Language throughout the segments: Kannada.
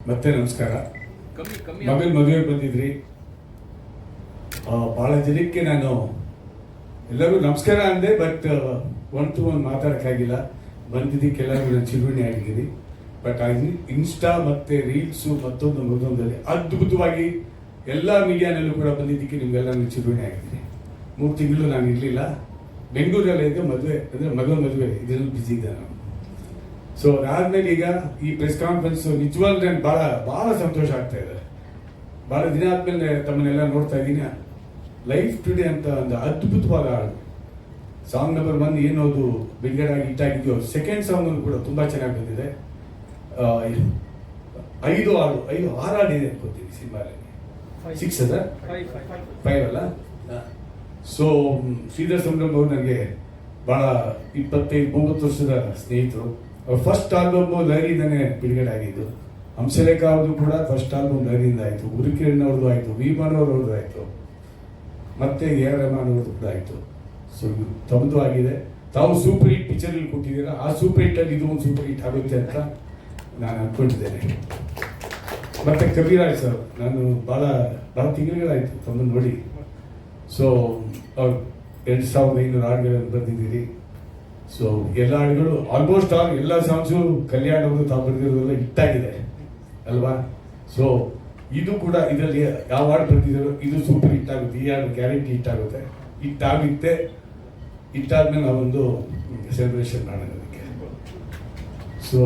ಮತ್ತೆ ನಮಸ್ಕಾರ. ಮಗನ ಮದುವೆಗೆ ಬಂದಿದ್ರಿ. ಭಾಳ ಜನಕ್ಕೆ ನಾನು ಎಲ್ಲರಿಗೂ ನಮಸ್ಕಾರ ಅಂದೆ, ಬಟ್ ಒನ್ ಟು ಒನ್ ಮಾತಾಡೋಕ್ಕಾಗಿಲ್ಲ. ಬಂದಿದ್ದಕ್ಕೆಲ್ಲರಿಗೂ ನಾನು ಚಿರುಣಿ ಆಗಿದ್ದೀನಿ. ಬಟ್ ಇನ್ಸ್ಟಾ ಮತ್ತು ರೀಲ್ಸು ಮತ್ತೊಂದರಲ್ಲಿ ಅದ್ಭುತವಾಗಿ ಎಲ್ಲ ಮೀಡಿಯಾನಲ್ಲೂ ಕೂಡ ಬಂದಿದ್ದಕ್ಕೆ ನಿಮಗೆಲ್ಲ ನಾನು ಚಿರುಣಿ ಆಗಿದ್ದೀನಿ. 3 ತಿಂಗಳು ನಾನು ಇರಲಿಲ್ಲ, ಬೆಂಗಳೂರಲ್ಲೇ ಇದ್ದೆ. ಮದುವೆ ಅಂದರೆ ಮಗನ ಮದುವೆ ಇದರಲ್ಲಿ ಬ್ಯುಸಿ ಇದ್ದೆ ನಾನು. ಸೊ ಅದಾದ್ಮೇಲೆ ಈಗ ಈ ಪ್ರೆಸ್ ಕಾನ್ಫರೆನ್ಸ್ ನಿಜವಾಗ್ಲೂ ನನಗೆ ಭಾಳ ಸಂತೋಷ ಆಗ್ತಾ ಇದೆ. ಭಾಳ ದಿನ ಆದ್ಮೇಲೆ ತಮ್ಮನ್ನೆಲ್ಲ ನೋಡ್ತಾ ಇದ್ದೀನಿ. ಲೈಫ್ ಟುಡೇ ಅಂತ ಒಂದು ಅದ್ಭುತವಾದ ಹಾಡು, ಸಾಂಗ್ ನಂಬರ್ 1 ಏನೋದು ಬಿಡುಗಡೆ ಆಗಿ ಹಿಟ್ಟಾಗಿದೆಯೋ, ಸೆಕೆಂಡ್ ಸಾಂಗ್ ಕೂಡ ತುಂಬ ಚೆನ್ನಾಗಿ ಬಂದಿದೆ. 5 ಹಾಡಿದೆ ಅನ್ಕೋತೀನಿ ಸಿನಿಮಾದಲ್ಲಿ. 6 ಅದ 5 ಅಲ್ಲ. ಸೊ ಶ್ರೀಧರ್ ಸಂಭ್ರಮ್ ಅವರು ನನಗೆ ಭಾಳ 25-30 ವರ್ಷದ ಸ್ನೇಹಿತರು. ಅವ್ರ ಫಸ್ಟ್ ಆಲ್ಬಮ್ ಲಹರಿಯಿಂದನೇ ಬಿಡುಗಡೆ ಆಗಿದ್ದು. ಹಂಸಲೇಖ ಅವ್ರದ್ದು ಕೂಡ ಫಸ್ಟ್ ಆಲ್ಬಮ್ ಲಹರಿಯಿಂದ ಆಯಿತು. ಗುರುಕಿರಣ್ ಅವ್ರದ್ದು ಆಯಿತು, ವಿಮಾನ್ ಅವ್ರದ್ದು ಆಯಿತು, ಮತ್ತೆ ಎ ಆರ್ ರೆಹಮಾನ್ ಅವ್ರದ್ದು ಕೂಡ ಆಯಿತು. ಸೊ ತಮ್ಮದು ಆಗಿದೆ. ತಾವು ಸೂಪರ್ ಹಿಟ್ ಪಿಕ್ಚರಲ್ಲಿ ಕೊಟ್ಟಿದ್ದೀರಾ. ಆ ಸೂಪರ್ ಹಿಟ್ಟಲ್ಲಿ ಇದು ಒಂದು ಸೂಪರ್ ಹಿಟ್ ಆಗುತ್ತೆ ಅಂತ ನಾನು ಅಂದ್ಕೊಂಡಿದ್ದೇನೆ. ಮತ್ತೆ ಕವಿರಾಜ್ ಸರ್, ನಾನು ಭಾಳ ತಿಂಗಳುಗಳಾಯಿತು ತಮ್ಮನ್ನು ನೋಡಿ. ಸೊ ಅವ್ರು 2500 ಹಾಡುಗಳನ್ನು ಬರೆದಿದ್ದೀರಿ. ಸೊ ಎಲ್ಲ ಹಾಡುಗಳು ಆಲ್ಮೋಸ್ಟ್ ಎಲ್ಲ ಸಾಂಗ್ಸು ಕಲ್ಯಾಣ್ ಅವರು ತಾವು ಬರೆದಿರೋದೆಲ್ಲ ಹಿಟ್ಟಾಗಿದೆ ಅಲ್ವಾ. ಸೊ ಇದು ಕೂಡ ಇದರಲ್ಲಿ ಯಾವ ಹಾಡು ಬರೆದಿದ್ದಾರೋ ಇದು ಸೂಪರ್ ಹಿಟ್ ಆಗುತ್ತೆ. ಈ ಹಾಡು ಗ್ಯಾರಂಟಿ ಹಿಟ್ ಆಗುತ್ತೆ. ಹಿಟ್ಟಾದ್ಮೇಲೆ ನಾವೊಂದು ಸೆಲೆಬ್ರೇಷನ್ ಮಾಡೋಣ ಅದಕ್ಕೆ. ಸೊ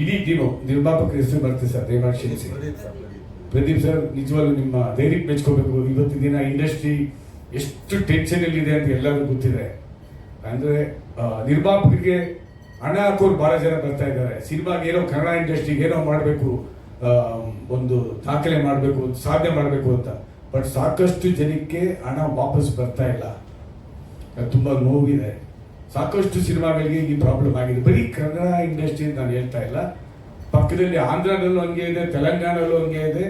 ಇಡೀ ಟೀಮು, ನಿರ್ಮಾಪಕರ ಹೆಸರು ಬರ್ತೀವಿ ಸರ್, ದಯಮಾಡಿ ಕ್ಷಮಿಸಿ. ಪ್ರದೀಪ್ ಸರ್, ನಿಜವಾಗ್ಲೂ ನಿಮ್ಮ ಧೈರ್ಯಕ್ಕೆ ಮೆಚ್ಕೋಬೇಕು. ಇವತ್ತಿನ ದಿನ ಇಂಡಸ್ಟ್ರಿ ಎಷ್ಟು ಟೆನ್ಷನ್ ಇದೆ ಅಂತ ಎಲ್ಲರಿಗೂ ಗೊತ್ತಿದೆ. ಅಂದರೆ ನಿರ್ಮಾಪಕರಿಗೆ ಹಣ ಹಾಕೋರು ಭಾಳ ಜನ ಬರ್ತಾ ಇದ್ದಾರೆ. ಸಿನಿಮಾಗೆ ಏನೋ ಕನ್ನಡ ಇಂಡಸ್ಟ್ರಿಗೆ ಏನೋ ಮಾಡಬೇಕು, ಒಂದು ದಾಖಲೆ ಮಾಡಬೇಕು, ಸಾಧನೆ ಮಾಡಬೇಕು ಅಂತ. ಬಟ್ ಸಾಕಷ್ಟು ಜನಕ್ಕೆ ಹಣ ವಾಪಸ್ ಬರ್ತಾ ಇಲ್ಲ. ತುಂಬ ನೋವಿದೆ. ಸಾಕಷ್ಟು ಸಿನಿಮಾಗಳಿಗೆ ಈ ಪ್ರಾಬ್ಲಮ್ ಆಗಿದೆ. ಬರೀ ಕನ್ನಡ ಇಂಡಸ್ಟ್ರಿ ನಾನು ಹೇಳ್ತಾ ಇಲ್ಲ, ಪಕ್ಕದಲ್ಲಿ ಆಂಧ್ರದಲ್ಲೂ ಹಂಗೆ ಇದೆ, ತೆಲಂಗಾಣದಲ್ಲೂ ಹಂಗೆ ಇದೆ,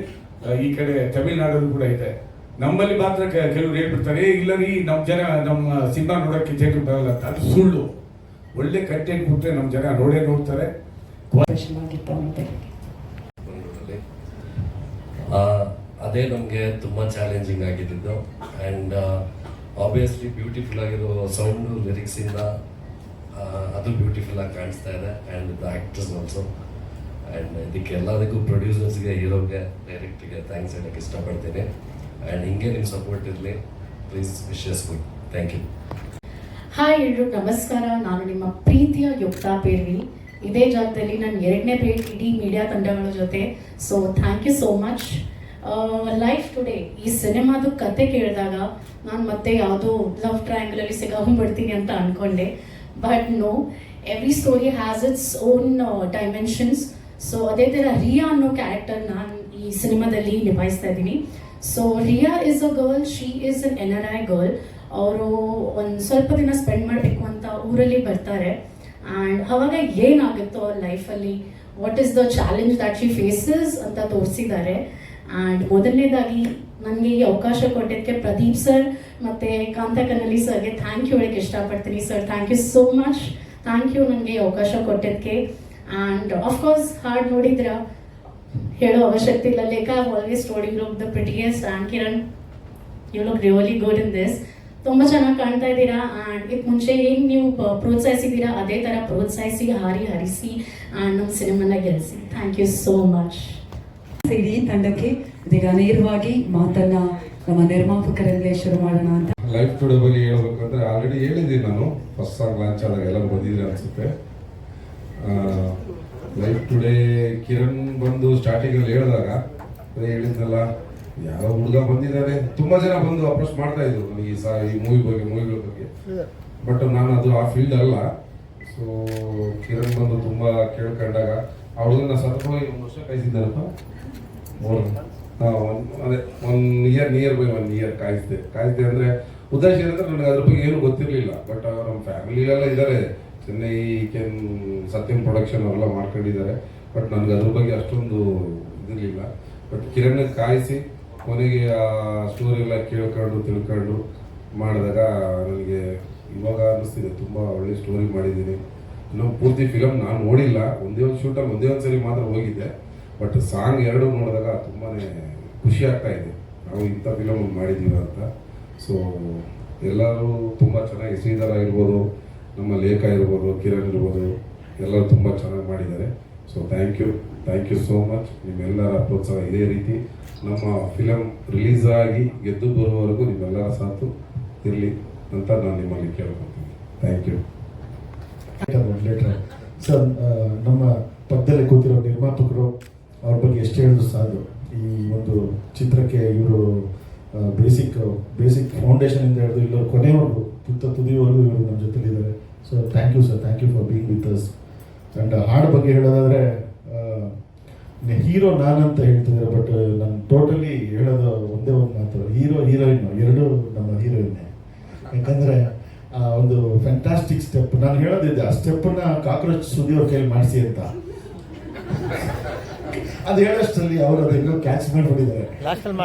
ಈ ಕಡೆ ತಮಿಳ್ನಾಡಲ್ಲೂ ಕೂಡ ಇದೆ. ನಮ್ಮಲ್ಲಿ ಮಾತ್ರ ಕೆಲವರು ಹೇಳ್ಬಿಡ್ತಾರೆ, ಇಲ್ಲ ರೀ ನಮ್ಮ ಸಿನಿಮಾ ನೋಡೋಕ್ಕೆ ಜನರು ಬರಲ್ಲ ಅಂತ. ಅದು ಸುಳ್ಳು. ಒಳ್ಳೆ ಕಂಟೆಂಟ್ ಕೊಟ್ಟರೆ ನಮ್ಮ ಜನ ನೋಡ್ತಾರೆ. ಅದೇ ನಮಗೆ ತುಂಬ ಚಾಲೆಂಜಿಂಗ್ ಆಗಿದ್ದು. ಆ್ಯಂಡ್ ಆಬ್ವಿಯಸ್ಲಿ ಬ್ಯೂಟಿಫುಲ್ ಆಗಿರೋ ಸೌಂಡು, ಲಿರಿಕ್ಸಿಂದ ಅದು ಬ್ಯೂಟಿಫುಲ್ ಆಗಿ ಕಾಣಿಸ್ತಾ ಇದೆ. And the actors also. And ಇದಕ್ಕೆ ಎಲ್ಲದಕ್ಕೂ ಪ್ರೊಡ್ಯೂಸರ್ಸ್ಗೆ, ಹೀರೋಗೆ, ಡೈರೆಕ್ಟ್ರಿಗೆ ಥ್ಯಾಂಕ್ಸ್ ಹೇಳೋಕ್ಕೆ ಇಷ್ಟಪಡ್ತೀನಿ. ಆ್ಯಂಡ್ ಹಿಂಗೆ ನಿಮ್ಮ ಸಪೋರ್ಟ್ ಇರಲಿ please. Wishes good. Thank you. Hi ಎಲ್ರು, ನಮಸ್ಕಾರ. ನಾನು ನಿಮ್ಮ ಪ್ರೀತಿಯ ಯುಕ್ತಾ ಪೇರ್ವಿ. ಇದೇ ಜಾಗದಲ್ಲಿ ನಾನು 2ನೇ ಭೇಟಿ ಇಡೀ ಮೀಡಿಯಾ ತಂಡಗಳ ಜೊತೆ. So thank you so much. Life today ಈ ಸಿನಿಮಾದ ಕತೆ ಕೇಳಿದಾಗ ನಾನು ಮತ್ತೆ ಯಾವುದೋ ಲವ್ ಟ್ರಯಾಂಗಲಲ್ಲಿ ಸಿಗಾಕೊಂಡ್ಬಿಡ್ತೀನಿ ಅಂತ ಅಂದ್ಕೊಂಡೆ. But no, every story has its own dimensions. So ಅದೇ ಥರ ರಿಯಾ ಅನ್ನೋ ಕ್ಯಾರೆಕ್ಟರ್ ನಾನು ಈ ಸಿನಿಮಾದಲ್ಲಿ ನಿಭಾಯಿಸ್ತಾ ಇದ್ದೀನಿ. So Riya is a girl, she is an NRI girl. ಅವರು ಒಂದು ಸ್ವಲ್ಪ ದಿನ ಸ್ಪೆಂಡ್ ಮಾಡಬೇಕು ಅಂತ ಊರಲ್ಲಿ ಬರ್ತಾರೆ. ಆ್ಯಂಡ್ ಅವಾಗ ಏನಾಗುತ್ತೋ ಅವ್ರ ಲೈಫಲ್ಲಿ, what is the challenge that she faces ಅಂತ ತೋರಿಸಿದ್ದಾರೆ. ಆ್ಯಂಡ್ ಮೊದಲನೇದಾಗಿ ನನಗೆ ಈ ಅವಕಾಶ ಕೊಟ್ಟಿದ್ದಕ್ಕೆ ಪ್ರದೀಪ್ ಸರ್ ಮತ್ತು ಕಾಂತ ಕನ್ನಲಿ ಸರ್ಗೆ ಥ್ಯಾಂಕ್ ಯು ಹೇಳಕ್ಕೆ ಇಷ್ಟಪಡ್ತೀನಿ. Sir, thank you so much. Thank you ನನಗೆ ಈ ಅವಕಾಶ ಕೊಟ್ಟಿದ್ದಕ್ಕೆ. ಆ್ಯಂಡ್ ಆಫ್ಕೋರ್ಸ್ ಹಾಡು ನೋಡಿದ್ರ ಹೇಳೋ ಅವಶ್ಯಕತೆ ಇಲ್ಲ. Lekha I always told you look the prettiest. And Kiran, you look really good in this. ತುಂಬ ಚೆನ್ನಾಗಿ ಕಾಣ್ತಾ ಇದ್ದೀರಾ. ಆ್ಯಂಡ್ ಇದಕ್ಕೆ ಮುಂಚೆ ಏನು ನೀವು ಪ್ರೋತ್ಸಾಹಿಸಿದ್ದೀರಾ ಅದೇ ಥರ ಪ್ರೋತ್ಸಾಹಿಸಿ, ಹರಿಸಿ ಆ್ಯಂಡ್ ನಮ್ಮ ಸಿನಿಮಾನ ಗೆಲ್ಲಿಸಿ. Thank you so much. ಇಡೀ ತಂಡಕ್ಕೆ ಇದೀಗ ನೇರವಾಗಿ ಮಾತನ್ನ ನಮ್ಮ ನಿರ್ಮಾಪಕರಿಂದಲೇ ಶುರು ಮಾಡೋಣ ಅಂತ. ಲೈಫ್ ಟುಡೇ ಬಗ್ಗೆ ಹೇಳ್ಬೇಕಂದ್ರೆ ಆಲ್ರೆಡಿ ಹೇಳಿದ್ದೀನಿ ನಾನು. ಫಸ್ಟ್ ಸಾಂಗ್ ಲಾಂಚ್ ಆದಾಗ ಎಲ್ಲರೂ ಬಂದಿದ್ರೆ ಅನ್ಸುತ್ತೆ. ಲೈಫ್ ಟುಡೇ ಕಿರಣ್ ಬಂದು ಸ್ಟಾರ್ಟಿಂಗಲ್ಲಿ ಹೇಳಿದಾಗ ಅದೇ ಹೇಳಿದ್ನಲ್ಲ, ಯಾವ ಹುಡುಗ ಬಂದಿದ್ದಾರೆ, ತುಂಬಾ ಜನ ಬಂದು ಅಪ್ರೋಚ್ ಮಾಡ್ತಾ ಇದ್ರು ನನಗೆ ಈ ಮೂವಿಗಳ ಬಗ್ಗೆ. ಬಟ್ ನಾನು ಅದು ಆ ಫೀಲ್ಡ್ ಅಲ್ಲ. ಸೊ ಕಿರಣ್ ಬಂದು ತುಂಬಾ ಕೇಳ್ಕೊಂಡಾಗ ಆ ಹುಡುಗನ ಸತತವಾಗಿ 1 ವರ್ಷ ಕಾಯಿಸಿದ್ದಾರಪ್ಪ. ಅದೇ 1 ಇಯರ್ ಕಾಯಿಸಿದೆ ಅಂದರೆ ಉದ್ದೇಶ ಏನಂದ್ರೆ ನನಗೆ ಅದ್ರ ಬಗ್ಗೆ ಏನೂ ಗೊತ್ತಿರಲಿಲ್ಲ. ಬಟ್ ನಮ್ಮ ಫ್ಯಾಮಿಲಿಯೆಲ್ಲ ಇದ್ದಾರೆ, ಚೆನ್ನೈ ಸತ್ಯಂ ಪ್ರೊಡಕ್ಷನ್ ಅವರೆಲ್ಲ ಮಾಡ್ಕೊಂಡಿದ್ದಾರೆ. ಬಟ್ ನನಗೆ ಅದ್ರ ಬಗ್ಗೆ ಅಷ್ಟೊಂದು ಇದಿರಲಿಲ್ಲ. ಬಟ್ ಕಿರಣ್ ಕಾಯಿಸಿ ಕೊನೆಗೆ ಆ ಸ್ಟೋರಿ ಎಲ್ಲ ತಿಳ್ಕೊಂಡು ಮಾಡಿದಾಗ ನನಗೆ ಇವಾಗ ಅನ್ನಿಸ್ತಿದೆ ತುಂಬ ಒಳ್ಳೆ ಸ್ಟೋರಿ ಮಾಡಿದ್ದೀನಿ. ಇನ್ನೂ ಪೂರ್ತಿ ಫಿಲಮ್ ನಾನು ನೋಡಿಲ್ಲ. ಒಂದೇ ಒಂದು ಶೂಟಲ್ಲಿ ಒಂದೇ ಒಂದು ಸರಿ ಮಾತ್ರ ಹೋಗಿದ್ದೆ. ಬಟ್ ಸಾಂಗ್ ಎರಡು ನೋಡಿದಾಗ ತುಂಬಾ ಖುಷಿ ಆಗ್ತಾ ಇದೆ, ನಾವು ಇಂಥ ಫಿಲಮ್ ಮಾಡಿದ್ದೀವಿ ಅಂತ. ಸೊ ಎಲ್ಲರೂ ತುಂಬ ಚೆನ್ನಾಗಿ, ಶ್ರೀಧರ ಇರ್ಬೋದು, ನಮ್ಮ ಲೇಖ ಇರ್ಬೋದು, ಕಿರಣ್ ಇರ್ಬೋದು, ಎಲ್ಲರೂ ತುಂಬ ಚೆನ್ನಾಗಿ ಮಾಡಿದ್ದಾರೆ. So thank you so much. ನಿಮ್ಮೆಲ್ಲರ ಪ್ರೋತ್ಸಾಹ ಇದೇ ರೀತಿ ನಮ್ಮ ಫಿಲಮ್ ರಿಲೀಸ್ ಆಗಿ ಗೆದ್ದು ಬರುವವರೆಗೂ ನಿಮ್ಮೆಲ್ಲರ ಸಾಥು ಇರಲಿ ಅಂತ ನಾನು ನಿಮ್ಮಲ್ಲಿ ಕೇಳ್ಕೊತೀನಿ. Thank you. ಸರ್, ನಮ್ಮ ಪಕ್ಕದಲ್ಲಿ ಕೂತಿರೋ ನಿರ್ಮಾಪಕರು ಅವ್ರ ಬಗ್ಗೆ ಎಷ್ಟು ಹೇಳಿದ್ರು ಸಾಕು. ಈ ಒಂದು ಚಿತ್ರಕ್ಕೆ ಇವರು ಬೇಸಿಕ್ ಫೌಂಡೇಶನಿಂದ ಹಿಡಿದು ಇಲ್ಲೋ ಕೊನೆಯವರೆಗೂ ತುದಿವರೆಗೂ ಇವರು ನಮ್ಮ ಜೊತೆಲಿದ್ದಾರೆ. So thank you sir, thank you for being with us. And ಹಾಡು ಬಗ್ಗೆ ಹೇಳೋದಾದರೆ ಹೀರೋ ನಾನಂತ ಹೇಳ್ತಿದ್ದಾರೆ, ಬಟ್ ನಾನು ಟೋಟಲಿ ಹೇಳೋದು ಒಂದೇ ಒಂದು ಮಾತು, ಹೀರೋಯಿನ್ ಎರಡೂ ನಮ್ಮ ಹೀರೋಯಿನ್ನೇ. ಯಾಕಂದರೆ ಒಂದು ಫ್ಯಾಂಟಾಸ್ಟಿಕ್ ಸ್ಟೆಪ್ ನಾನು ಹೇಳೋದಿದೆ, ಆ ಸ್ಟೆಪ್ಪನ್ನ ಕಾಕ್ರೋಚ್ ಸುದಿಯವ್ರ ಕೈಲಿ ಮಾಡಿಸಿ ಅಂತ. ಅದು ಹೇಳೋಷ್ಟರಲ್ಲಿ ಅವರು ಅದೆಲ್ಲೋ ಕ್ಯಾಚ್ ಮಾಡಿಬಿಟ್ಟಿದ್ದಾರೆ.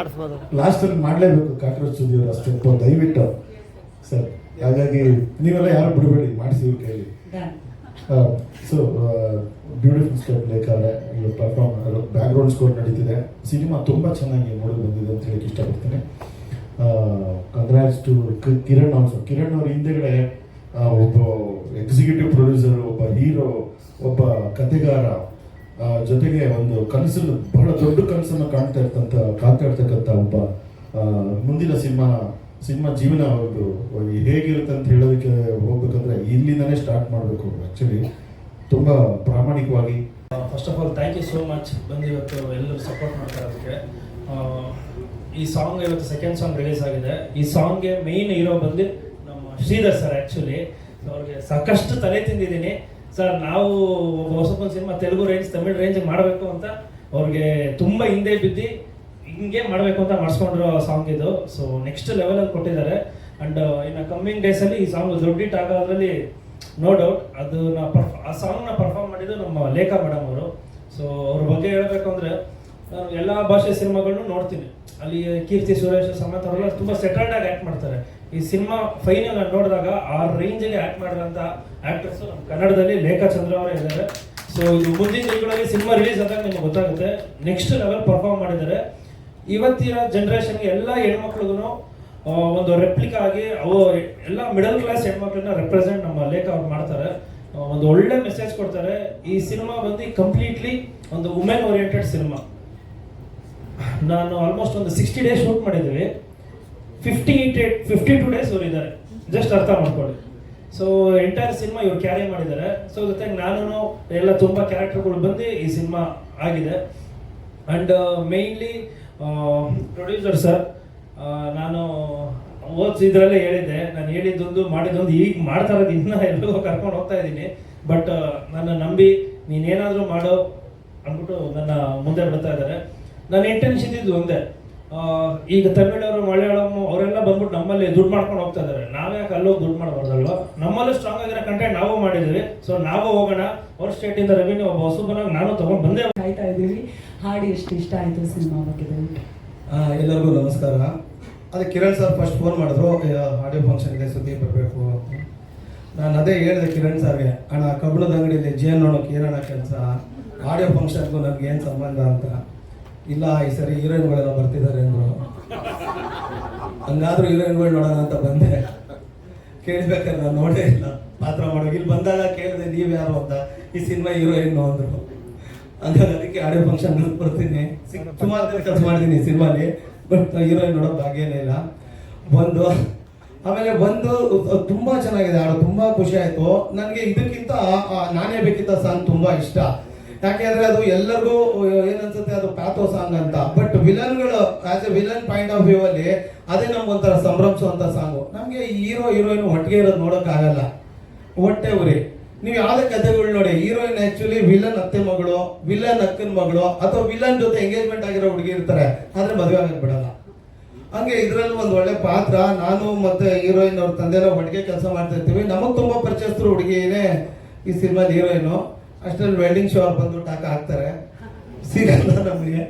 ಲಾಸ್ಟಲ್ಲಿ ಮಾಡಲೇಬೇಕು ಕಾಕ್ರೋಚ್ ಸುದಿಯವ್ರ ಆ ಸ್ಟೆಪ್, ದಯವಿಟ್ಟು ಸರ್. ಹಾಗಾಗಿ ನೀವೆಲ್ಲ ಯಾರು ಬಿಡಬೇಡಿ, ಮಾಡಿಸಿ ಇವ್ರ ಕೈಲಿ. ಸೊ ಬ್ಯೂಟಿಫುಲ್ ಸ್ಟೆಪ್ ಬೇಕಾದ್ರೆ ಪರ್ಫಾರ್ಮ್ ಬ್ಯಾಕ್ಗ್ರೌಂಡ್ ಸ್ಕೋರ್ ನಡೀತಿದೆ. ಸಿನಿಮಾ ತುಂಬ ಚೆನ್ನಾಗಿ ನೋಡಿ ಬಂದಿದೆ ಅಂತ ಹೇಳಕ್ಕೆ ಇಷ್ಟಪಡ್ತೀನಿ. Congrats to Kiran also. Kiran ಅವ್ರ ಹಿಂದೆಗಡೆ ಒಬ್ಬ ಎಕ್ಸಿಕ್ಯೂಟಿವ್ ಪ್ರೊಡ್ಯೂಸರ್, ಒಬ್ಬ ಹೀರೋ, ಒಬ್ಬ ಕಥೆಗಾರ, ಜೊತೆಗೆ ಒಂದು ಕನಸನ್ನು, ಬಹಳ ದೊಡ್ಡ ಕನಸನ್ನು ಕಾಣ್ತಾ ಇರ್ತಕ್ಕಂಥ ಒಬ್ಬ ಮುಂದಿನ ಸಿನಿಮಾ ಜೀವನ ಅವ್ರದ್ದು ಹೇಗಿರುತ್ತೆ ಅಂತ ಹೇಳೋದಕ್ಕೆ ಹೋಗ್ಬೇಕಂದ್ರೆ ಇಲ್ಲಿಂದನೇ ಸ್ಟಾರ್ಟ್ ಮಾಡಬೇಕು. ಆ್ಯಕ್ಚುಲಿ ತುಂಬ ಪ್ರಾಮಾಣಿಕವಾಗಿ. First of all thank you so much ಬಂದು ಇವತ್ತು ಎಲ್ಲರೂ ಸಪೋರ್ಟ್ ಮಾಡ್ತಾ ಇರೋದಕ್ಕೆ. ಈ ಸಾಂಗ್ ಇವತ್ತು ಸೆಕೆಂಡ್ ಸಾಂಗ್ ರಿಲೀಸ್ ಆಗಿದೆ. ಈ ಸಾಂಗ್ಗೆ ಮೇಯ್ನ್ ಹೀರೋ ಬಂದು ನಮ್ಮ ಶ್ರೀಧರ್ ಸರ್. ಆ್ಯಕ್ಚುಲಿ ಅವ್ರಿಗೆ ಸಾಕಷ್ಟು ತಲೆ ತಿಂದಿದ್ದೀನಿ ಸರ್. ನಾವು ಹೊಸಕೊಂದು cinema Telugu range, Tamil range ಮಾಡಬೇಕು ಅಂತ ಅವ್ರಿಗೆ ತುಂಬ ಹಿಂದೆ ಬಿದ್ದು ಹಿಂಗೆ ಮಾಡಬೇಕು ಅಂತ ಮಾಡಿಸ್ಕೊಂಡಿರೋ ಸಾಂಗ್ ಇದು. ಸೊ ನೆಕ್ಸ್ಟ್ ಲೆವೆಲಲ್ಲಿ ಕೊಟ್ಟಿದ್ದಾರೆ. ಆ್ಯಂಡ್ ಇನ್ನು ಕಮ್ಮಿಂಗ್ ಡೇಸಲ್ಲಿ ಈ ಸಾಂಗ್ ದೊಡ್ಡ ಹಿಟ್ ಆಗೋದ್ರಲ್ಲಿ ನೋ ಡೌಟ್. ಆ ಸಾಂಗ್ನ ಪರ್ಫಾರ್ಮ್ ಮಾಡಿದ್ದು ನಮ್ಮ ಲೇಖ ಮೇಡಮ್ ಅವರು. ಸೊ ಅವ್ರ ಬಗ್ಗೆ ಹೇಳಬೇಕು ಅಂದರೆ, ನಾನು ಎಲ್ಲ ಭಾಷೆ ಸಿನಿಮಾಗಳನ್ನು ನೋಡ್ತೀನಿ. ಅಲ್ಲಿ ಕೀರ್ತಿ ಸುರೇಶ್ ಸಮಂತ್ ಅವರೆಲ್ಲ ತುಂಬ ಸೆಟಲ್ಡ್ ಆಗಿ ಆ್ಯಕ್ಟ್ ಮಾಡ್ತಾರೆ. ಈ ಸಿನಿಮಾ ಫೈನಲ್ ನೋಡಿದಾಗ ಆ ರೇಂಜಿಗೆ ಆ್ಯಕ್ಟ್ ಮಾಡಿರೋಂಥ ಆ್ಯಕ್ಟರ್ಸು ನಮ್ಮ ಕನ್ನಡದಲ್ಲಿ ಲೇಖ ಚಂದ್ರ ಅವರೇ ಇದ್ದಾರೆ. ಸೊ ಇದು ಮುಂದಿನ ದಿನಗಳಲ್ಲಿ ಸಿನಿಮಾ ರಿಲೀಸ್ ಆದಾಗ ನಿಮ್ಗೆ ಗೊತ್ತಾಗುತ್ತೆ. ನೆಕ್ಸ್ಟ್ ಲೆವೆಲ್ ಪರ್ಫಾರ್ಮ್ ಮಾಡಿದ್ದಾರೆ. ಇವತ್ತಿನ ಜನ್ರೇಷನ್ಗೆ ಎಲ್ಲ ಹೆಣ್ಮಕ್ಳಿಗೂ ಒಂದು ರೆಪ್ಲಿಕಾ ಆಗಿ ಅವು ಎಲ್ಲ ಮಿಡಲ್ ಕ್ಲಾಸ್ ಹೆಣ್ಮಕ್ಳನ್ನ ರೆಪ್ರೆಸೆಂಟ್ ನಮ್ಮ ಲೇಖ ಅವ್ರು ಮಾಡ್ತಾರೆ. ಒಂದು ಒಳ್ಳೆ ಮೆಸೇಜ್ ಕೊಡ್ತಾರೆ. ಈ ಸಿನಿಮಾ ಬಂದು ಕಂಪ್ಲೀಟ್ಲಿ ಒಂದು ವುಮೆನ್ ಓರಿಯೆಂಟೆಡ್ ಸಿನಿಮಾ. ನಾನು ಆಲ್ಮೋಸ್ಟ್ ಒಂದು 60 ಡೇಸ್ ಶೂಟ್ ಮಾಡಿದ್ದೀವಿ. 52 ಡೇಸ್ ಇವರು ಇದ್ದಾರೆ, ಜಸ್ಟ್ ಅರ್ಥ ಮಾಡ್ಕೊಳ್ಳಿ. ಸೊ ಎಂಟೈರ್ ಸಿನಿಮಾ ಇವ್ರು ಕ್ಯಾರಿ ಮಾಡಿದ್ದಾರೆ. ಸೊ ಜೊತೆಗೆ ನಾನು ಎಲ್ಲ ತುಂಬ ಕ್ಯಾರೆಕ್ಟರ್ಗಳು ಬಂದು ಈ ಸಿನಿಮಾ ಆಗಿದೆ. ಆ್ಯಂಡ್ ಮೇಯ್ನ್ಲಿ ಪ್ರೊಡ್ಯೂಸರ್ ಸರ್, ನಾನು ಇದರಲ್ಲೇ ಹೇಳಿದ್ದೆ, ನಾನು ಹೇಳಿದ್ದೊಂದು ಮಾಡಿದ್ದೊಂದು, ಈಗ ಮಾಡ್ತಾ ಇರೋದು ಇನ್ನೂ ಎಲ್ಲರಿಗೂ ಕರ್ಕೊಂಡು ಹೋಗ್ತಾ ಇದ್ದೀನಿ. ಬಟ್ ನನ್ನ ನಂಬಿ ನೀನೇನಾದರೂ ಮಾಡೋ ಅಂದ್ಬಿಟ್ಟು ನನ್ನ ಮುಂದೆ ಬಿಡ್ತಾ ಇದ್ದಾರೆ. ನನ್ನ ಇಂಟೆನ್ಷನ್ ಇದ್ದು ಒಂದೇ, ಈಗ ತಮಿಳವರು, ಮಲಯಾಳಂ ಅವರೆಲ್ಲ ಬಂದ್ಬಿಟ್ಟು ನಮ್ಮಲ್ಲಿ ದುಡ್ಡು ಮಾಡ್ಕೊಂಡು ಹೋಗ್ತಾ ಇದ್ದಾರೆ. ನಾವ್ಯಾಕೆ ಅಲ್ಲೋಗಿ ದುಡ್ಡು ಮಾಡಬಾರ್ದಲ್ವ? ನಮ್ಮಲ್ಲೂ ಸ್ಟ್ರಾಂಗ್ ಆಗಿರೋ ಕಂಟೆಂಟ್ ನಾವು ಮಾಡಿದ್ದೀವಿ. ಸೊ ನಾವು ಹೋಗೋಣ. ಅವ್ರ ಸ್ಟೇಟಿಂದ ರೆವಿನ್ಯೂ ಒಬ್ಬ ಹೊಸಬನಾಗಿ ನಾನು ತೊಗೊಂಡು ಬಂದೆ. ಕಾಯ್ತಾ ಇದ್ದೀವಿ. ಹಾಡು ಎಷ್ಟು ಇಷ್ಟ ಆಯಿತು ಸಿನಿಮಾ ಬಗ್ಗೆ? ಎಲ್ಲರಿಗೂ ನಮಸ್ಕಾರ. ಅದೇ ಕಿರಣ್ ಸರ್ ಫಸ್ಟ್ ಫೋನ್ ಮಾಡಿದ್ರು, ಆಡಿಯೋ ಫಂಕ್ಷನ್ಗೆ ಸುದ್ದಿ ಬರಬೇಕು ಅಂತ. ನಾನು ಅದೇ ಹೇಳಿದೆ ಕಿರಣ್ ಸರ್ಗೆ, ಅಣ್ಣ ಕಬ್ಬಣದ ಅಂಗಡಿಯಲ್ಲಿ ಜೇನು ನೋಡೋಕೆ ಏನಣ್ಣ ಕೆಲಸ, ಆಡಿಯೋ ಫಂಕ್ಷನ್ಗೂ ನನಗೆ ಏನು ಸಂಬಂಧ ಅಂತ. ಇಲ್ಲ ಈ ಸರಿ ಹೀರೋಯಿನ್ಗಳೆಲ್ಲ ಬರ್ತಿದ್ದಾರೆ ಅಂದರು. ಹಂಗಾದ್ರೂ ಹೀರೋಯಿನ್ಗಳು ನೋಡೋಣ ಅಂತ ಬಂದೆ. ಕೇಳ್ಬೇಕಾದ್ರೆ ನಾನು ನೋಡೇ ಇಲ್ಲ ಪಾತ್ರ ಮಾಡೋಕೆ. ಇಲ್ಲಿ ಬಂದಾಗ ಕೇಳಿದೆ ನೀವು ಯಾರು ಅಂತ, ಈ ಸಿನಿಮಾ ಹೀರೋಯಿನ್ನು ಅಂದರು. ಹಂಗಾಗಿ ಅದಕ್ಕೆ ಆಡಿಯೋ ಫಂಕ್ಷನ್ ಬರ್ತೀನಿ. ಸುಮಾರು ಕೆಲಸ ಮಾಡಿದ್ದೀನಿ ಈ ಸಿನಿಮಾಲಿ, ಬಟ್ ಹೀರೋಯಿನ್ ನೋಡೋ ಭಾಗ್ಯನೇ ಇಲ್ಲ. ಆಮೇಲೆ ತುಂಬ ಚೆನ್ನಾಗಿದೆ ಹಾಡು, ತುಂಬ ಖುಷಿ ಆಯಿತು ನನಗೆ. ಇದಕ್ಕಿಂತ ನಾನೇ ಬೇಕಿದ್ದ ಸಾಂಗ್ ತುಂಬ ಇಷ್ಟ. ಯಾಕೆಂದ್ರೆ ಅದು ಎಲ್ಲರಿಗೂ ಏನನ್ಸುತ್ತೆ, ಅದು ಪ್ಯಾಥೋ ಸಾಂಗ್ ಅಂತ. ಬಟ್ ವಿಲನ್ಗಳು as a villain point of view ಅಲ್ಲಿ ಅದೇ ನಮ್ಗೊಂಥರ ಸಂಭ್ರಮಿಸುವಂಥ ಸಾಂಗು. ನಮಗೆ ಹೀರೋ ಹೀರೋಯಿನ್ ಒಟ್ಟಿಗೆ ಇರೋದು ನೋಡೋಕ್ಕಾಗಲ್ಲ, ಹೊಟ್ಟೆ ಉರಿ. ನೀವು ಯಾವುದೇ ಕಥೆಗಳು ನೋಡಿ, ಹೀರೋಯಿನ್ ಆಕ್ಚುಲಿ ವಿಲನ್ ಅತ್ತೆ ಮಗಳು, ವಿಲನ್ ಅಕ್ಕನ ಮಗಳು, ಅಥವಾ ವಿಲನ್ ಜೊತೆ ಎಂಗೇಜ್ಮೆಂಟ್ ಆಗಿರೋ ಹುಡುಗಿ ಇರ್ತಾರೆ, ಆದ್ರೆ ಮದುವೆ ಆಗಕ್ಕೆ ಬಿಡಲ್ಲ. ಹಂಗೆ ಇದ್ರಲ್ಲಿ ಒಂದು ಒಳ್ಳೆ ಪಾತ್ರ. ನಾನು ಮತ್ತೆ ಹೀರೋಯಿನ್ ಅವ್ರ ತಂದೆಲ್ಲ ಒಟ್ಟಿಗೆ ಕೆಲಸ ಮಾಡ್ತಾ ಇರ್ತೀವಿ. ನಮಗೆ ತುಂಬಾ ಪರಿಚಯಸ್ಥರು ಹುಡುಗಿನೇ ಈ ಸಿನಿಮಾದ ಹೀರೋಯಿನು. ಅಷ್ಟರಲ್ಲಿ ವೆಲ್ಡಿಂಗ್ ಶೋ ಅವ್ರು ಬಂದು ಟಾಕ ಹಾಕ್ತಾರೆ, ಸಿಗಲ್ಲ ನಮಗೆ.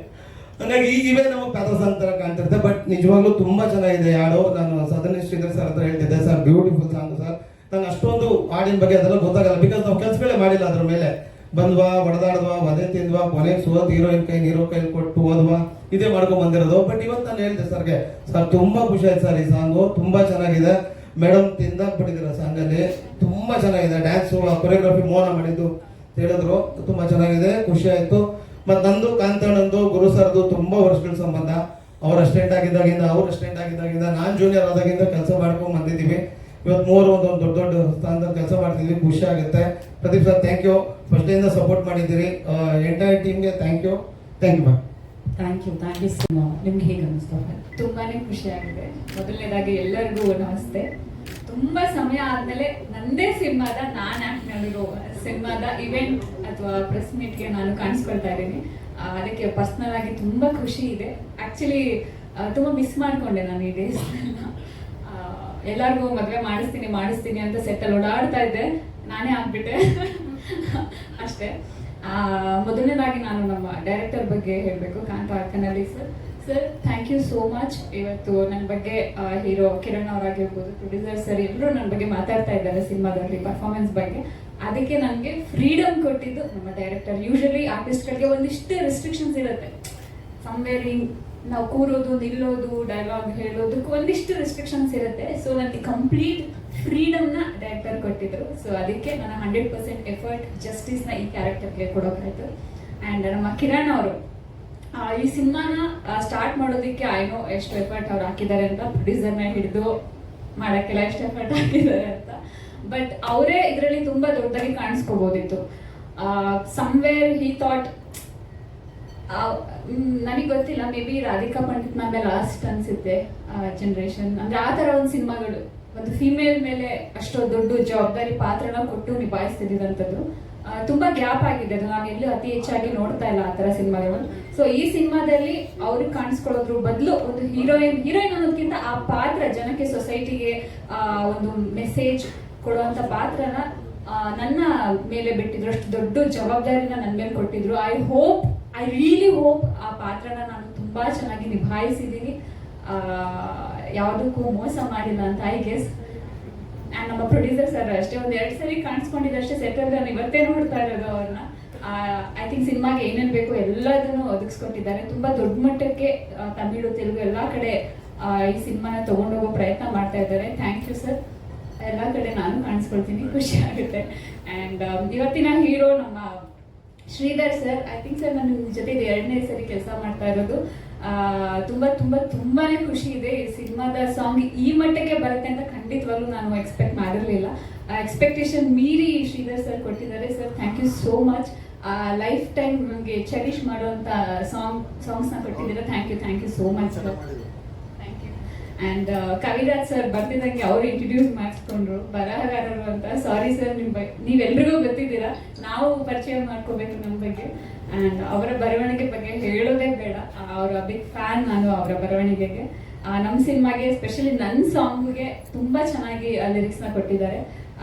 ಹಂಗಾಗಿ ಇವೇ ನಮಗೆ ಪ್ಯಾಥೋ ಸಾಂಗ್ ತರ ಕಾಣ್ತಿರುತ್ತೆ. ಬಟ್ ನಿಜವಾಗ್ಲೂ ತುಂಬಾ ಚೆನ್ನಾಗಿದೆ ಹಾಡು. ನಾನು ಸದನ್ ಶ್ರೀಧರ್ ಸರ್ ಹತ್ರ ಹೇಳ್ತಿದ್ದೆ, ಸರ್ ಬ್ಯೂಟಿಫುಲ್ ಸಾಂಗ್ ಸರ್. ನಂಗೆ ಅಷ್ಟೊಂದು ಹಾಡಿನ ಬಗ್ಗೆ ಅದೆಲ್ಲ ಗೊತ್ತಾಗಲ್ಲ, ಬಿಕಾಸ್ ನಾವು ಕೆಲಸಗಳೇ ಮಾಡಿಲ್ಲ ಅದ್ರ ಮೇಲೆ. ಬಂದ್ವಾ ಹೊಡೆದಾಡ್ವಾ ವದೆ ತಿಂದ್ವಾ ಕೊನೆಗೆ ಸೋತ್ ಹೀರೋಯಿನ್ ಕೈ ನೀರೋ ಕೈಲಿ ಕೊಟ್ಟು ಹೋದ್ವಾ ಇದೇ ಮಾಡ್ಕೊಂಡ್ ಬಂದಿರೋದು. ಬಟ್ ಇವತ್ತು ನಾನು ಹೇಳಿದೆ ಸರ್ಗೆ, ಸರ್ ತುಂಬಾ ಖುಷಿ ಆಯ್ತು ಸರ್, ಈ ಸಾಂಗು ತುಂಬಾ ಚೆನ್ನಾಗಿದೆ. ಮೇಡಮ್ ತಿಂದಾಕ್ಬಿಟ್ಟಿದ್ದೀರ ಸಾಂಗಲ್ಲಿ, ತುಂಬಾ ಚೆನ್ನಾಗಿದೆ. ಡ್ಯಾನ್ಸು ಕೊರಿಯೋಗ್ರಫಿ ಮೋನ ಮಾಡಿದ್ದು ಹೇಳಿದ್ರು, ತುಂಬಾ ಚೆನ್ನಾಗಿದೆ, ಖುಷಿ ಆಯ್ತು. ಮತ್ತು ನಂದು ಕಾಂತಣ್ಣಂದು ಗುರು ಸರ್ದು ತುಂಬಾ ವರ್ಷಗಳ ಸಂಬಂಧ. ಅವ್ರ ಅಸಿಸ್ಟೆಂಟ್ ಆಗಿದ್ದಾಗಿಂದ, ಅವ್ರ ಅಸಿಸ್ಟೆಂಟ್ ಆಗಿದ್ದಾಗಿಂದ, ನಾನು ಜೂನಿಯರ್ ಆದಾಗಿಂದ ಕೆಲಸ ಮಾಡ್ಕೊಂಡು ಬಂದಿದ್ದೀವಿ. ಇವತ್ತು ಮೂರು ಒಂದೊಂದು ದೊಡ್ಡ ದೊಡ್ಡ ಸ್ಥಾನದಲ್ಲಿ ಕೆಲಸ ಮಾಡ್ತಿದ್ವಿ, ಖುಷಿ ಆಗುತ್ತೆ. Pradeep sir thank you, first ಇಂದ ಸಪೋರ್ಟ್ ಮಾಡಿದ್ದೀರಿ. ಎಂಟೈರ್ ಟೀಮ್ಗೆ thank you ma'am. Thank you ನಿಮ್ಗೆ ಹೇಗೆ ಅನಿಸ್ತಾ? ತುಂಬಾನೇ ಖುಷಿ ಆಗಿದೆ. ಮೊದಲನೇದಾಗಿ ಎಲ್ಲರಿಗೂ ನಮಸ್ತೆ. ತುಂಬಾ ಸಮಯ ಆದ್ಮೇಲೆ ನಂದೇ ಸಿನಿಮಾದ ನಾನು ಆಕ್ಟ್ ಮಾಡಿರೋ ಸಿನಿಮಾದ ಇವೆಂಟ್ ಅಥವಾ ಪ್ರೆಸ್ ಮೀಟ್ಗೆ ನಾನು ಕಾಣಿಸ್ಕೊಳ್ತಾ ಇದ್ದೀನಿ. ಅದಕ್ಕೆ ಪರ್ಸ್ನಲ್ ಆಗಿ ತುಂಬಾ ಖುಷಿ ಇದೆ. ಆಕ್ಚುಲಿ ತುಂಬಾ ಮಿಸ್ ಮಾಡ್ಕೊಂಡೆ ನಾನು ಈ ಡೇಸ್. ಎಲ್ಲರಿಗೂ ಮದುವೆ ಮಾಡಿಸ್ತೀನಿ ಅಂತ ಸೆಟ್ಟಲ್ಲಿ ಓಡಾಡ್ತಾ ಇದ್ದೆ, ನಾನೇ ಆಗ್ಬಿಟ್ಟೆ ಅಷ್ಟೇ. ಮೊದಲನೇದಾಗಿ ನಾನು ನಮ್ಮ ಡೈರೆಕ್ಟರ್ ಬಗ್ಗೆ ಹೇಳಬೇಕು, ಕಾಂತ ಅಕ್ಕನಲ್ಲಿ sir thank you so much. ಇವತ್ತು ನನ್ನ ಬಗ್ಗೆ ಹೀರೋ ಕಿರಣ್ ಅವರಾಗಿರ್ಬೋದು, ಪ್ರೊಡ್ಯೂಸರ್ ಸರ್ ಎಲ್ಲರೂ ನನ್ನ ಬಗ್ಗೆ ಮಾತಾಡ್ತಾ ಇದ್ದಾರೆ ಸಿನಿಮಾದಲ್ಲಿ ಪರ್ಫಾರ್ಮೆನ್ಸ್ ಬಗ್ಗೆ. ಅದಕ್ಕೆ ನನಗೆ ಫ್ರೀಡಮ್ ಕೊಟ್ಟಿದ್ದು ನಮ್ಮ ಡೈರೆಕ್ಟರ್. ಯೂಶಲಿ ಆರ್ಟಿಸ್ಟ್ಗಳಿಗೆ ಒಂದಿಷ್ಟು ರೆಸ್ಟ್ರಿಕ್ಷನ್ಸ್ ಇರುತ್ತೆ, ಸಮ್ವೇರ್ ನಾವು ಕೂರೋದು, ನಿಲ್ಲೋದು, ಡೈಲಾಗ್ ಹೇಳೋದಕ್ಕೆ ಒಂದಿಷ್ಟು ರೆಸ್ಟ್ರಿಕ್ಷನ್ಸ್ ಇರುತ್ತೆ. ಸೊ ನನಗೆ ಕಂಪ್ಲೀಟ್ ಫ್ರೀಡಮ್ನ ಡೈರೆಕ್ಟರ್ ಕೊಟ್ಟಿದ್ರು. ಸೊ ಅದಕ್ಕೆ ನಾನು 100% ಎಫರ್ಟ್ ಜಸ್ಟಿಸ್ನ ಈ ಕ್ಯಾರೆಕ್ಟರ್ಗೆ ಕೊಡೋಕಾಯ್ತು. ಆ್ಯಂಡ್ ನಮ್ಮ ಕಿರಣ್ ಅವರು ಈ ಸಿನಿಮಾನ ಸ್ಟಾರ್ಟ್ ಮಾಡೋದಕ್ಕೆ ಐನೋ ಎಷ್ಟು ಎಫರ್ಟ್ ಅವ್ರು ಹಾಕಿದ್ದಾರೆ ಅಂತ, ಪ್ರೊಡ್ಯೂಸರ್ನ ಹಿಡಿದು ಮಾಡೋಕ್ಕೆಲ್ಲ ಎಷ್ಟು ಎಫರ್ಟ್ ಹಾಕಿದ್ದಾರೆ ಅಂತ. ಬಟ್ ಅವರೇ ಇದರಲ್ಲಿ ತುಂಬ ದೊಡ್ಡದಾಗಿ ಕಾಣಿಸ್ಕೋಬೋದಿತ್ತು. ಸಮ್ವೇರ್ ಹಿ ಥಾಟ್, ನನಗೆ ಗೊತ್ತಿಲ್ಲ, ಮೇ ಬಿ ರಾಧಿಕಾ ಪಂಡಿತ್ ಮ್ಯಾಮೆ ಲಾಸ್ಟ್ ಅನ್ಸುತ್ತೆ ಜನ್ರೇಷನ್, ಅಂದ್ರೆ ಆ ಥರ ಒಂದು ಸಿನಿಮಾಗಳು ಒಂದು ಫಿಮೇಲ್ ಮೇಲೆ ಅಷ್ಟೋ ದೊಡ್ಡ ಜವಾಬ್ದಾರಿ ಪಾತ್ರನ ಕೊಟ್ಟು ನಿಭಾಯಿಸ್ತಿದ್ದಂಥದ್ದು ತುಂಬಾ ಗ್ಯಾಪ್ ಆಗಿದೆ. ಅದು ನಾನು ಎಲ್ಲೂ ಅತಿ ಹೆಚ್ಚಾಗಿ ನೋಡ್ತಾ ಇಲ್ಲ ಆ ಥರ ಸಿನಿಮಾಗಳು. ಸೊ ಈ ಸಿನಿಮಾದಲ್ಲಿ ಅವ್ರಿಗೆ ಕಾಣಿಸ್ಕೊಳ್ಳೋದ್ರ ಬದಲು ಒಂದು ಹೀರೋಯಿನ್ ಅನ್ನೋದಕ್ಕಿಂತ ಆ ಪಾತ್ರ ಜನಕ್ಕೆ, ಸೊಸೈಟಿಗೆ ಒಂದು ಮೆಸೇಜ್ ಕೊಡುವಂಥ ಪಾತ್ರನ ನನ್ನ ಮೇಲೆ ಬಿಟ್ಟಿದ್ರು. ಅಷ್ಟು ದೊಡ್ಡ ಜವಾಬ್ದಾರಿನ ನನ್ನ ಮೇಲೆ ಕೊಟ್ಟಿದ್ರು. ಐ ರಿಯಲಿ ಹೋಪ್ ಆ ಪಾತ್ರನ ನಾನು ತುಂಬಾ ಚೆನ್ನಾಗಿ ನಿಭಾಯಿಸಿದ್ದೀನಿ, ಯಾವುದಕ್ಕೂ ಮೋಸ ಮಾಡಿಲ್ಲ ಅಂತ ಐ ಗೆಸ್. ಆ್ಯಂಡ್ ನಮ್ಮ ಪ್ರೊಡ್ಯೂಸರ್ ಸರ್ ಅಷ್ಟೇ, ಒಂದು 2 ಸರಿ ಕಾಣಿಸ್ಕೊಂಡಿದ್ದಷ್ಟೇ ಸೆಟಲ್. ನಾನು ಇವತ್ತೇ ನೋಡ್ತಾ ಇರೋದು ಅವ್ರನ್ನ. ಐ ಥಿಂಕ್ ಸಿನಿಮಾಗೆ ಏನೇನು ಬೇಕು ಎಲ್ಲದನ್ನು ಒದಗಿಸ್ಕೊಟ್ಟಿದ್ದಾರೆ. ತುಂಬ ದೊಡ್ಡ ಮಟ್ಟಕ್ಕೆ ತಮಿಳು, ತೆಲುಗು ಎಲ್ಲ ಕಡೆ ಈ ಸಿನಿಮಾನ ತಗೊಂಡೋಗೋ ಪ್ರಯತ್ನ ಮಾಡ್ತಾ ಇದ್ದಾರೆ. Thank you sir. ಎಲ್ಲ ಕಡೆ ನಾನು ಕಾಣಿಸ್ಕೊಳ್ತೀನಿ, ಖುಷಿ ಆಗುತ್ತೆ. ಆ್ಯಂಡ್ ಇವತ್ತಿನ ಹೀರೋ ನಮ್ಮ Sridhar sir. I think sir ನಾನು ನಿಮ್ಮ ಜೊತೆ 2ನೇ ಸರಿ ಕೆಲಸ ಮಾಡ್ತಾ ಇರೋದು. ತುಂಬಾನೇ ಖುಷಿ ಇದೆ. ಈ ಸಿನಿಮಾದ ಸಾಂಗ್ ಈ ಮಟ್ಟಕ್ಕೆ ಬರುತ್ತೆ ಅಂತ ಖಂಡಿತವಾಗ್ಲೂ ನಾನು ಎಕ್ಸ್ಪೆಕ್ಟ್ ಮಾಡಿರಲಿಲ್ಲ. ಎಕ್ಸ್ಪೆಕ್ಟೇಷನ್ ಮೀರಿ ಶ್ರೀಧರ್ ಸರ್ ಕೊಟ್ಟಿದ್ದಾರೆ. Sir thank you so much. Life time ನಮಗೆ ಚೆರಿಶ್ ಮಾಡುವಂಥ ಸಾಂಗ್ಸ್ನ ಕೊಟ್ಟಿದ್ದೀರಾ. Thank you so much sir. Thank you. And Kaviraj sir ಬರ್ತಿದ್ದಂಗೆ ಅವರು ಇಂಟ್ರೊಡ್ಯೂಸ್ ಮಾಡಿಸ್ಕೊಂಡ್ರು, ಬರಹಗಾರರು ಅಂತ. ಸಾರಿ ಸರ್, ನೀವೆಲ್ರಿಗೂ ಗೊತ್ತಿದ್ದೀರಾ, ನಾವು ಪರಿಚಯ ಮಾಡ್ಕೋಬೇಕು ನಮ್ಮ ಬಗ್ಗೆ. ಆ್ಯಂಡ್ ಅವರ ಬರವಣಿಗೆ ಬಗ್ಗೆ ಹೇಳೋದೇ ಬೇಡ, ಅವರ ಬಿಗ್ ಫ್ಯಾನ್ ನಾನು ಅವರ ಬರವಣಿಗೆಗೆ. ನಮ್ಮ ಸಿನಿಮಾಗೆ ಎಸ್ಪೆಷಲಿ ನನ್ನ ಸಾಂಗ್ಗೆ ತುಂಬ ಚೆನ್ನಾಗಿ ಲಿರಿಕ್ಸ್ನ ಕೊಟ್ಟಿದ್ದಾರೆ.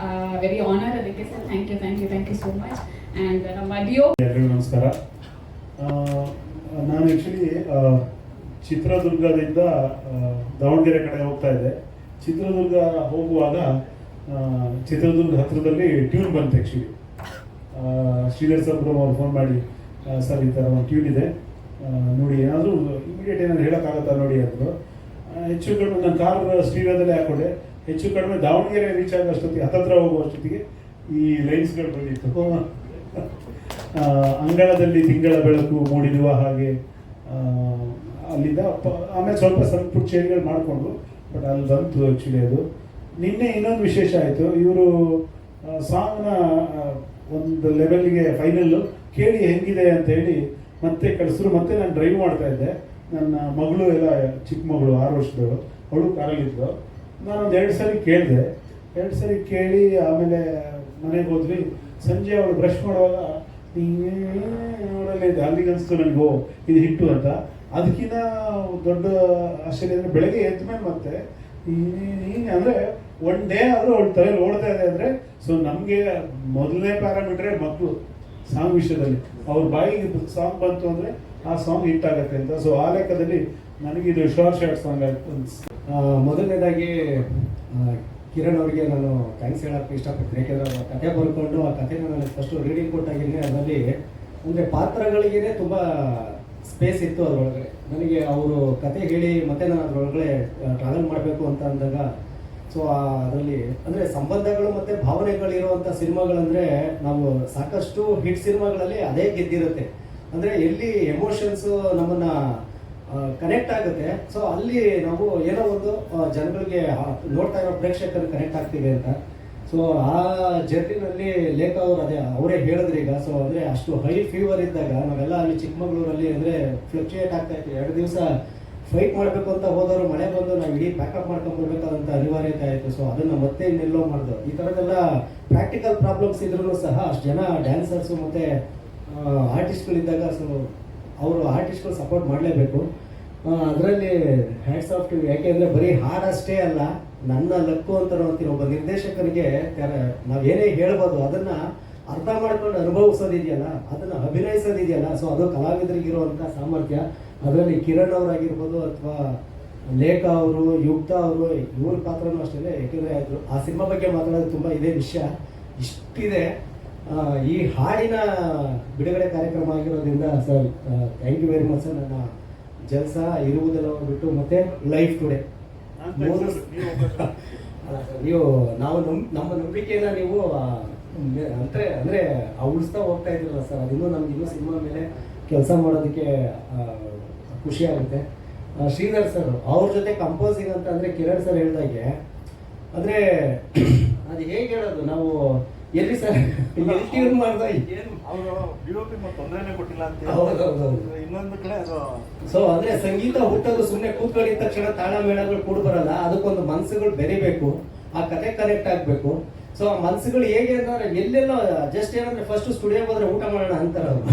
ವೆರಿ ಆನರ್ ಅದಕ್ಕೆ sir. Thank you so much. And ನಮ್ಮ ಡಿಯೋ. ಎಲ್ಲರಿಗೂ ನಮಸ್ಕಾರ. ನಾನು ಆ್ಯಕ್ಚುಲಿ ಚಿತ್ರದುರ್ಗದಿಂದ ದಾವಣಗೆರೆ ಕಡೆ ಹೋಗ್ತಾ ಇದ್ದೆ. ಚಿತ್ರದುರ್ಗ ಹೋಗುವಾಗ ಚಿತ್ರದುರ್ಗ ಹತ್ತಿರದಲ್ಲಿ ಟ್ಯೂನ್ ಬಂತು. ಆ್ಯಕ್ಚುಲಿ ಶ್ರೀಧರ್ ಸರ್ ಅವ್ರು ಫೋನ್ ಮಾಡಿ, ಸರ್ ಈ ಥರ ಒಂದು ಟ್ಯೂನ್ ಇದೆ ನೋಡಿ, ಏನಾದರೂ ಇಮಿಡಿಯೇಟ್ ಏನಾದ್ರು ಹೇಳೋಕ್ಕಾಗತ್ತಾ ನೋಡಿ ಅಂದರು. ಹೆಚ್ಚು ಕಡಿಮೆ ನನ್ನ ಕಾರ್ ಸ್ಟೀರಿಯೋದಲ್ಲೇ ಹಾಕೊಂಡೆ. ಹೆಚ್ಚು ಕಡಿಮೆ ದಾವಣಗೆರೆ ರೀಚ್ ಆಗೋ ಅಷ್ಟೊತ್ತಿಗೆ, ಹತ್ತತ್ರ ಹೋಗುವಷ್ಟೊತ್ತಿಗೆ ಈ ಲೈನ್ಸ್ಗಳು ಬಂದಿತ್ತು. ಅಂಗಳದಲ್ಲಿ ತಿಂಗಳ ಬೆಳಕು ಮೂಡಿರುವ ಹಾಗೆ, ಅಲ್ಲಿಂದ ಆಮೇಲೆ ಸ್ವಲ್ಪ ಚೇಂಜ್ಗಳು ಮಾಡಿಕೊಂಡು, ಬಟ್ ಅಲ್ಲಿ ಬಂತು ಆ್ಯಕ್ಚುಲಿ ಅದು. ನಿನ್ನೆ ಇನ್ನೊಂದು ವಿಶೇಷ ಆಯಿತು, ಇವರು ಸಾಂಗ್ನ ಒಂದು ಲೆವೆಲ್ಗೆ ಫೈನಲ್ಲು ಕೇಳಿ ಹೆಂಗಿದೆ ಅಂತ ಹೇಳಿ ಮತ್ತೆ ಕಳಿಸಿದ್ರು. ಮತ್ತೆ ನಾನು ಡ್ರೈವ್ ಮಾಡ್ತಾ ಇದ್ದೆ. ನನ್ನ ಮಗಳು ಎಲ್ಲ ಚಿಕ್ಕ ಮಗಳು 6 ವರ್ಷದವಳು, ಅವಳು ಕಾರಲ್ಲಿದ್ದರು. ನಾನೊಂದು 2 ಸರಿ ಕೇಳಿದೆ. 2 ಸರಿ ಕೇಳಿ ಆಮೇಲೆ ಮನೆಗೆ ಹೋದ್ವಿ. ಸಂಜೆ ಅವಳು ಬ್ರಷ್ ಮಾಡುವಾಗ ಅವಳಲ್ಲೇ ಇದೆ. ಅಲ್ಲಿಗೆ ಅನಿಸ್ತು ನನಗೆ, ಇದು ಹಿಟ್ಟು ಅಂತ. ಅದಕ್ಕಿಂತ ದೊಡ್ಡ ಆಶ್ಚರ್ಯ ಅಂದರೆ ಬೆಳಗ್ಗೆ ಎದ್ದ ಮೇಲೆ ಮತ್ತೆ ಅಂದರೆ 1 ಡೇ ಆದರೂ ಅವಳ ತಲೆಯಲ್ಲಿ ಓಡ್ತಾ ಇದೆ ಅಂದರೆ, ಸೊ ನಮಗೆ ಮೊದಲನೇ ಪ್ಯಾರಾಮೀಟ್ರೇ ಮಕ್ಕಳು ಸಾಂಗ್ ವಿಷಯದಲ್ಲಿ. ಅವ್ರ ಬಾಯಿಗೆ ಸಾಂಗ್ ಬಂತು ಅಂದರೆ ಆ ಸಾಂಗ್ ಹಿಟ್ ಆಗುತ್ತೆ ಅಂತ. ಸೊ ಆ ಲೆಕ್ಕದಲ್ಲಿ ನನಗಿದು ಶಾರ್ಟ್ ಸಾಂಗ್ ಆಯ್ತು. ಮೊದಲನೇದಾಗಿ ಕಿರಣ್ ಅವರಿಗೆ ನಾನು ಥ್ಯಾಂಕ್ಸ್ ಹೇಳೋಕ್ಕೆ ಇಷ್ಟಪಡ್ತೀನಿ. ಯಾಕೆಂದರೆ ಅವ್ರ ಕತೆ ಬರ್ಕೊಂಡು ಆ ಕಥೆನ ನನಗೆ ಫಸ್ಟು ರೀಡಿಂಗ್ ಕೊಟ್ಟಾಗಿನೇ ಅದರಲ್ಲಿ ಅಂದರೆ ಪಾತ್ರಗಳಿಗೇ ತುಂಬ ಸ್ಪೇಸ್ ಇತ್ತು ಅದರೊಳಗಡೆ. ನನಗೆ ಅವರು ಕತೆ ಹೇಳಿ ಮತ್ತೆ ನಾನು ಅದರೊಳಗಡೆ ಟ್ರಾವೆಲ್ ಮಾಡಬೇಕು ಅಂತ ಅಂದಾಗ ಸೊ ಅದರಲ್ಲಿ ಅಂದರೆ ಸಂಬಂಧಗಳು ಮತ್ತು ಭಾವನೆಗಳಿರುವಂಥ ಸಿನಿಮಾಗಳಂದರೆ ನಾವು ಸಾಕಷ್ಟು ಹಿಟ್ ಸಿನಿಮಾಗಳಲ್ಲಿ ಅದೇ ಗೆದ್ದಿರುತ್ತೆ. ಅಂದರೆ ಎಲ್ಲಿ ಎಮೋಷನ್ಸು ನಮ್ಮನ್ನು ಕನೆಕ್ಟ್ ಆಗುತ್ತೆ, ಸೊ ಅಲ್ಲಿ ನಾವು ಏನೋ ಒಂದು ಜನಗಳಿಗೆ ನೋಡ್ತಾ ಇರೋ ಪ್ರೇಕ್ಷಕರಿಗೆ ಕನೆಕ್ಟ್ ಆಗ್ತೀವಿ ಅಂತ. ಸೊ ಆ ಜರ್ನಿನಲ್ಲಿ ಲೇಖ ಅವರು ಅವರೇ ಹೇಳಿದ್ರು ಈಗ. ಸೊ ಅಂದರೆ ಅಷ್ಟು ಹೈ ಫೀವರ್ ಇದ್ದಾಗ ನಾವೆಲ್ಲ ಅಲ್ಲಿ ಚಿಕ್ಕಮಗಳೂರಲ್ಲಿ ಅಂದರೆ ಫ್ಲಕ್ಚುಯೇಟ್ ಆಗ್ತಾ ಇತ್ತು. 2 ದಿವಸ ಫೈಟ್ ಮಾಡಬೇಕು ಅಂತ ಹೋದವರು ಮಳೆ ಬಂದು ನಾವು ಇಡೀ ಪ್ಯಾಕಪ್ ಮಾಡ್ಕೊಂಡ್ಬರ್ಬೇಕಾದಂಥ ಅನಿವಾರ್ಯತೆ ಆಯಿತು. ಸೊ ಅದನ್ನು ಮತ್ತೆ ಇನ್ನೆಲ್ಲೋ ಮಾಡಿದ್ರು. ಈ ಥರದ್ದೆಲ್ಲ ಪ್ರಾಕ್ಟಿಕಲ್ ಪ್ರಾಬ್ಲಮ್ಸ್ ಇದ್ರೂ ಸಹ ಅಷ್ಟು ಜನ ಡ್ಯಾನ್ಸರ್ಸು ಮತ್ತು ಆರ್ಟಿಸ್ಟ್ಗಳಿದ್ದಾಗ ಸೊ ಅವರು ಆರ್ಟಿಸ್ಟ್ಗಳು ಸಪೋರ್ಟ್ ಮಾಡಲೇಬೇಕು. ಅದರಲ್ಲಿ ಹ್ಯಾಂಡ್ಸ್ ಆಫ್ ಟು. ಯಾಕೆಂದರೆ ಬರೀ ಹಾಡಷ್ಟೇ ಅಲ್ಲ, ನನ್ನ ಲಕ್ಕು ಅಂತ ಅಂತೀನಿ. ಒಬ್ಬ ನಿರ್ದೇಶಕರಿಗೆ ನಾವೇನೇ ಹೇಳ್ಬೋದು ಅದನ್ನು ಅರ್ಥ ಮಾಡ್ಕೊಂಡು ಅನುಭವಿಸೋದಿದೆಯಲ್ಲ, ಅದನ್ನು ಅಭಿನಯಿಸೋದಿದೆಯಲ್ಲ, ಸೊ ಅದು ಕಲಾವಿದರಿಗಿರುವಂಥ ಸಾಮರ್ಥ್ಯ. ಅದರಲ್ಲಿ ಕಿರಣ್ ಅವರಾಗಿರ್ಬೋದು ಅಥವಾ ಲೇಖ ಅವರು, ಯುಕ್ತ ಅವರು, ಇವ್ರ ಪಾತ್ರನೂ ಅಷ್ಟೇ. ಯಾಕೆಂದರೆ ಆ ಸಿನಿಮಾ ಬಗ್ಗೆ ಮಾತಾಡೋದು ತುಂಬ ಇದೇ ವಿಷಯ ಇಷ್ಟಿದೆ. ಈ ಹಾಡಿನ ಬಿಡುಗಡೆ ಕಾರ್ಯಕ್ರಮ ಆಗಿರೋದ್ರಿಂದ sir thank you very much sir. ನನ್ನ ಜಲ್ಸ ಇರುವುದೆಲ್ಲ ಬಿಟ್ಟು ಮತ್ತೆ ಲೈಫ್ ಟುಡೇ ನೀವು ನಾವು ನಮ್ಮ ನಂಬಿಕೆನ ನೀವು ಅಂದರೆ ಉಳಿಸ್ತಾ ಹೋಗ್ತಾ ಇದ್ರಲ್ಲ ಸರ್, ಅದಿನ್ನೂ ನಮ್ಗೆ ಇನ್ನೂ ಸಿನಿಮಾ ಮೇಲೆ ಕೆಲಸ ಮಾಡೋದಕ್ಕೆ ಖುಷಿ ಆಗುತ್ತೆ. ಶ್ರೀಧರ್ ಸರ್ ಅವ್ರ ಜೊತೆ ಕಂಪೋಸಿಂಗ್ ಅಂತ ಅಂದರೆ ಕಿರಣ್ ಸರ್ ಹೇಳ್ದಾಗೆ ಅಂದರೆ ಅದು ಹೇಗೆ ಹೇಳೋದು, ನಾವು ಎಲ್ಲಿ ಸರ್ ಟ್ಯೂನ್ ಮಾಡ್ದ ಏನು ತೊಂದರೆನೇ ಕೊಟ್ಟಿಲ್ಲ ಅಂತ. ಇನ್ನೊಂದು ಕಡೆ ಅದು ಸೊ ಅಂದ್ರೆ ಸಂಗೀತ ಹುಟ್ಟೋದು ಸುಮ್ಮನೆ ಕೂತ್ಕೊಂಡಿದ್ದ ತಕ್ಷಣ ತಾಳ ಮೇಳಗಳು ಕೂಡ ಬರಲ್ಲ. ಅದಕ್ಕೊಂದು ಮನಸ್ಸುಗಳು ಬೆರಿಬೇಕು, ಆ ಕತೆ ಕನೆಕ್ಟ್ ಆಗಬೇಕು. ಸೊ ಆ ಮನಸ್ಸುಗಳು ಹೇಗೆ ಅಂದ್ರೆ ಎಲ್ಲೆಲ್ಲೋ ಜಸ್ಟ್ ಏನಂದ್ರೆ ಫಸ್ಟ್ ಸ್ಟುಡಿಯೋಗೆ ಹೋದ್ರೆ ಊಟ ಮಾಡೋಣ ಅಂತಾರೆ ಅವರು.